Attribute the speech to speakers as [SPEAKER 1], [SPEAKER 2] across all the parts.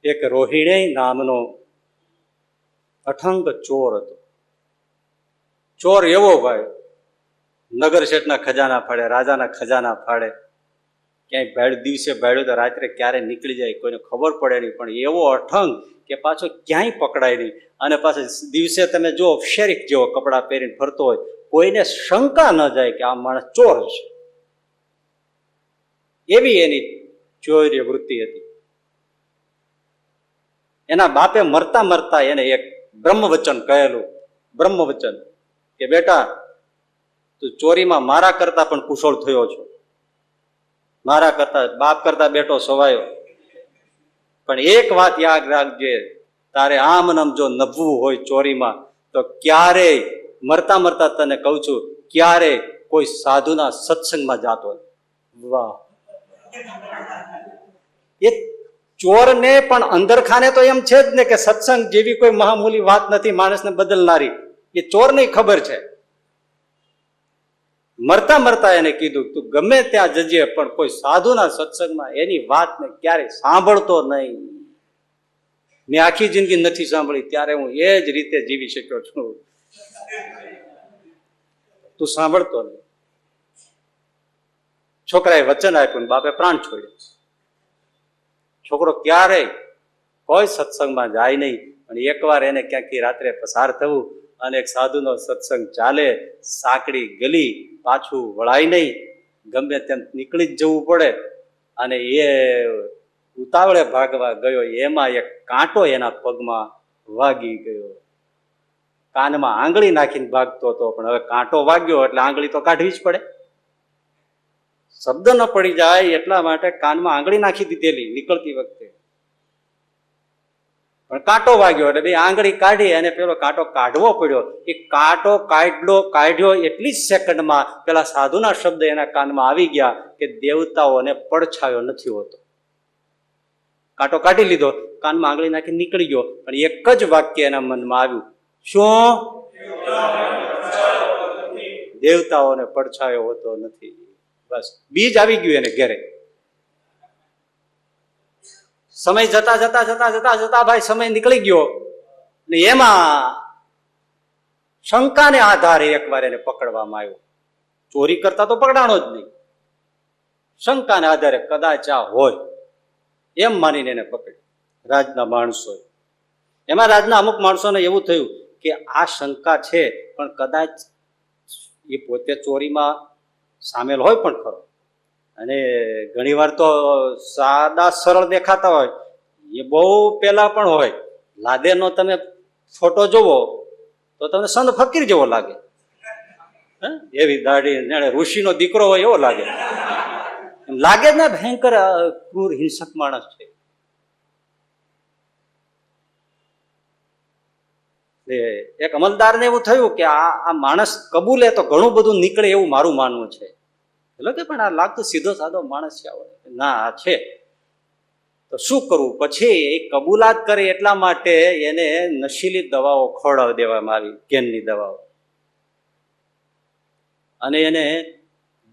[SPEAKER 1] એક રોહિણી નામનો અઠંગ ચોર હતો. ચોર એવો ભાઈ, નગર શેઠના ખજાના ફાડે, રાજાના ખજાના ફાડે, ક્યાંય ભાડ્યું, દિવસે ભાડ્યું તો રાત્રે ક્યારે નીકળી જાય કોઈને ખબર પડે નહીં. પણ એવો અઠંગ કે પાછો ક્યાંય પકડાય નહીં. અને પાછો દિવસે તમે જો શેરીફ જેવો કપડાં પહેરીને ફરતો હોય, કોઈને શંકા ન જાય કે આ માણસ ચોર હશે. એવી એની ચોર્ય વૃત્તિ હતી. એના બાપે મરતા મરતા એને એક બ્રહ્મવચન કહેલું. બ્રહ્મવચન કે બેટા, તું ચોરીમાં મારા કરતા પણ કુશળ થયો છો. મારા કરતા, બાપ કરતા બેટો સવાયો. પણ એક વાત યાદ રાખજે, તારે આમ નામ જો નભવું હોય ચોરીમાં તો ક્યારેય, મરતા મરતા તને કહું છું, ક્યારેય કોઈ સાધુના સત્સંગમાં જાતો. વાહ! એ ચોરને પણ અંદરખાને તો એમ છે જ ને કે સત્સંગ જેવી કોઈ મહામૂલી વાત નથી માણસને બદલનારી. એ ચોરને ખબર છે. મરતા મરતા એને કીધું, તું ગમે ત્યાં જજે પણ કોઈ સાધુના સત્સંગમાં એની વાતને ક્યારેય સાંભળતો નહીં. મેં આખી જિંદગી નથી સાંભળી, ત્યારે હું એ જ રીતે જીવી શક્યો છું. તું સાંભળતો નહીં. છોકરાએ વચન આપ્યું, બાપે પ્રાણ છોડ્યો. છોકરો ક્યારેય કોઈ સત્સંગમાં જાય નહીં. પણ એકવાર એને ક્યાંકથી રાત્રે પસાર થવું અને એક સાધુનો સત્સંગ ચાલે, સાંકડી ગલી, પાછું વળાય નહીં, ગમે તેમ નીકળી જ જવું પડે. અને એ ઉતાવળે ભાગવા ગયો, એમાં એક કાંટો એના પગમાં વાગી ગયો. કાનમાં આંગળી નાખીને ભાગતો હતો, પણ હવે કાંટો વાગ્યો એટલે આંગળી તો કાઢવી જ પડે. શબ્દ ન પડી જાય એટલા માટે કાનમાં આંગળી નાખી દીધેલી નીકળતી વખતે. પણ કાંટો વાગ્યો એટલે બે આંગળી કાઢી અને પેલો કાંટો કાઢવો પડ્યો. એ કાંટો કાઢ્યો એટલી જ સેકન્ડમાં પેલા સાધુના શબ્દ એના કાનમાં આવી ગયા કે દેવતાઓને પડછાયો નથી હોતો. કાંટો કાઢી લીધો, કાનમાં આંગળી નાખી નીકળી ગયો, પણ એક જ વાક્ય એના મનમાં આવ્યું, શું? દેવતાઓને પડછાયો હોતો નથી. બસ બીજ આવી ગયું એને ઘેરે. સમય જતા જતા જતા જતા જતા ભાઈ સમય નીકળી ગયો ને એમાં શંકાને આધારે એકવાર એને પકડવામાં આવ્યો. ચોરી કરતા તો પકડાણો જ નહીં, શંકાને આધારે કદાચ આ હોય એમ માનીને એને પકડ્યો. રાજના માણસો, એમાં રાજના અમુક માણસોને એવું થયું કે આ શંકા છે પણ કદાચ એ પોતે ચોરીમાં સામેલ હોય પણ ખરો. અને ઘણી વાર તો સાદા સરળ દેખાતા હોય, એ બહુ પેલા પણ હોય. લાદેનો તમે ફોટો જોવો તો તમને સંત ફકીર જેવો લાગે. એવી દાઢી, ઋષિનો દીકરો હોય એવો લાગે. એમ લાગે જ ને ભયંકર ક્રૂર હિંસક માણસ છે. એક અમલદારને એવું થયું કે આ માણસ કબૂલે તો ઘણું બધું નીકળે એવું મારું માનવું છે. એટલે કે પણ આ લાગતું સીધો સાદો માણસ છે. ના, આ છે તો શું કરવું? પછી એ કબૂલાત કરે એટલા માટે એને નશીલી દવાઓ ખવડાવી દેવામાં આવી, કેનની દવાઓ. અને એને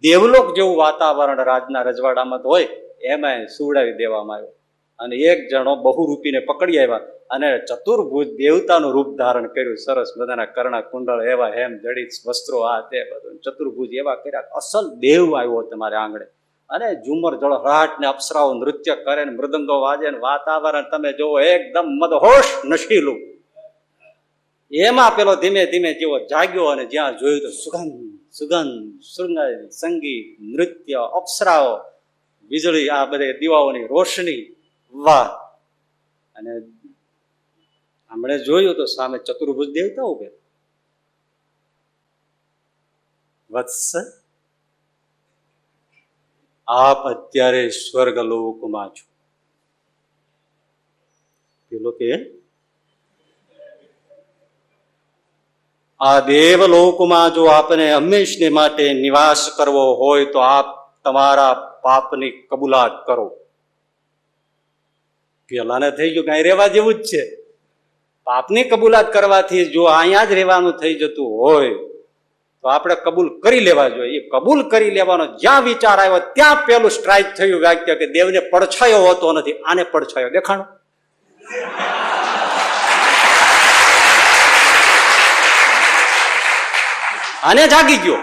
[SPEAKER 1] દેવલોક જેવું વાતાવરણ રાજના રજવાડામાં હોય એમાં સુવડાવી દેવામાં આવ્યો. અને એક જણો બહુરૂપીને પકડી આવ્યા અને ચતુર્ભુજ દેવતાનું રૂપ ધારણ કર્યું. સરસ બધાના કર્ણા કુંડળ એવા, હેમ જડિત વસ્ત્રો, આ તે બધું ચતુર્ભુજ એવા કર્યા. અસલ દેવ આવ્યો તમારે આંગણે. અને ઝુમર જળહળાટ ને અપ્સરાઓ નૃત્ય કરે ને મૃદંગો વાજે ને વાતાવરણ તમે જોવો એકદમ મદહોશ નશીલું. એમાં પેલો ધીમે ધીમે જેવો જાગ્યો અને જ્યાં જોયું તો સુગંધ સુગંધ, શૃંગાર, સંગીત, નૃત્ય, અપ્સરાઓ, વીજળી, આ બધે દીવાઓની રોશની. વાહ! અને હમણે જોયું તો સામે ચતુર્ભુજ દેવતા ઉભે. વત્સ, આપ અત્યારે સ્વર્ગલોકમાં છો. પેલો કે આ દેવલોકમાં જો આપને હંમેશને માટે નિવાસ કરવો હોય તો આપ તમારા પાપની કબૂલાત કરો. પેલાને થઈ ગયું કઈ રહેવા જેવું જ છે. પાપની કબૂલાત કરવાથી જો અહીંયા જ રહેવાનું થઈ જતું હોય તો આપણે કબૂલ કરી લેવા જોઈએ. એ કબૂલ કરી લેવાનો જ્યાં વિચાર આવ્યો ત્યાં પેલું સ્ટ્રાઇક થયું વાક્ય કે દેવને પડછાયો હોતો નથી, આને પડછાયો દેખાણો. આને જાગી ગયો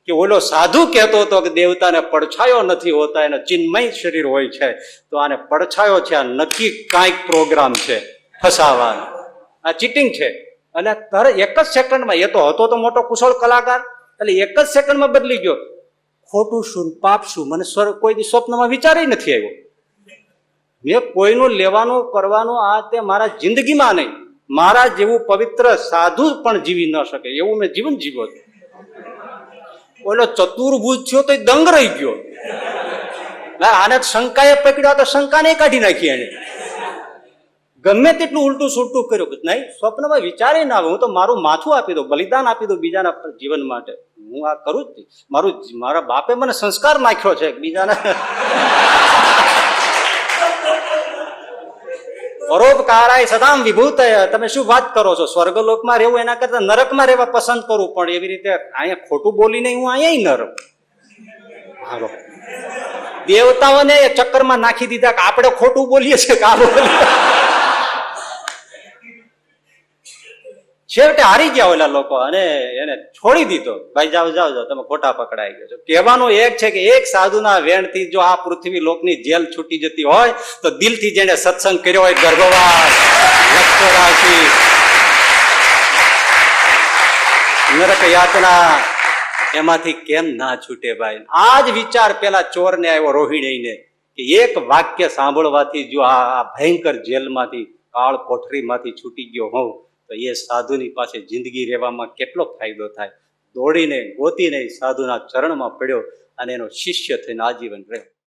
[SPEAKER 1] કે ઓલો સાધુ કહેતો હતો કે દેવતાને પડછાયો નથી હોતા, એનો ચિન્મય શરીર હોય છે, તો આને પડછાયો છે, આ નક્કી કાંઈક પ્રોગ્રામ છે ફસાવાનો, આ ચીટિંગ છે. અને તરત એક જ સેકન્ડમાં, એ તો હતો તો મોટો કુશળ કલાકાર, એટલે એક જ સેકન્ડમાં બદલી ગયો. ખોટું શું પાપ શું મને કોઈ સ્વપ્નમાં વિચાર નથી આવ્યો. મેં કોઈનું લેવાનું કરવાનું આ તે મારા જિંદગીમાં નહીં. મારા જેવું પવિત્ર સાધુ પણ જીવી ન શકે એવું મેં જીવન જીવ્યો. ઓલો ચતુર્ભુજ થયો તો દંગ રહી ગયો. આને શંકાએ પકડ્યો તો શંકાને કાઢી નાખી એને. ગમે તેટલું ઉલટું સુલટું કર્યું, નહીં સ્વપ્નમાં વિચારે ના આવે. હું તો મારું માથું આપી દઉં, બલિદાન આપી દઉં બીજાના જીવન માટે. હું આ કરું જ નહીં. મારા બાપે મને સંસ્કાર નાખ્યો છે બીજાના પરોપકારાય સદામ વિભૂતય. તમે શું વાત કરો છો? સ્વર્ગલોકમાં રહેવું એના કરતા નરકમાં રહેવા પસંદ કરું, પણ એવી રીતે અહીંયા ખોટું બોલીને હું અહીંયા નરક. હાલો, દેવતાઓને ચક્કરમાં નાખી દીધા કે આપણે ખોટું બોલીએ છીએ કે આ બોલીએ. છેવટે હારી ગયા ઓલા લોકો અને એને છોડી દીધો. ભાઈ જાઓ જાઓ જાઓ, તમે ખોટા પકડાઈ ગયા છો. કહેવાનું એક છે કે એક સાધુના વેણથી જો આ પૃથ્વી લોકની જેલ છૂટી જતી હોય તો દિલથી જેને સત્સંગ કર્યો હોય, ગર્ભવાસ, લક્ષરાશી, નરક યાતના, એમાંથી કેમ ના છૂટે ભાઈ? આ જ વિચાર પેલા ચોરને આવ્યો, રોહિણીને, કે એક વાક્ય સાંભળવાથી જો આ ભયંકર જેલમાંથી, કાળ કોઠરીમાંથી છૂટી ગયો હોઉં તો એ સાધુની પાસે જિંદગી રહેવામાં કેટલો ફાયદો થાય. દોડીને ગોતીને સાધુના ચરણમાં પડ્યો અને એનો શિષ્ય થઈને આજીવન રહ્યો.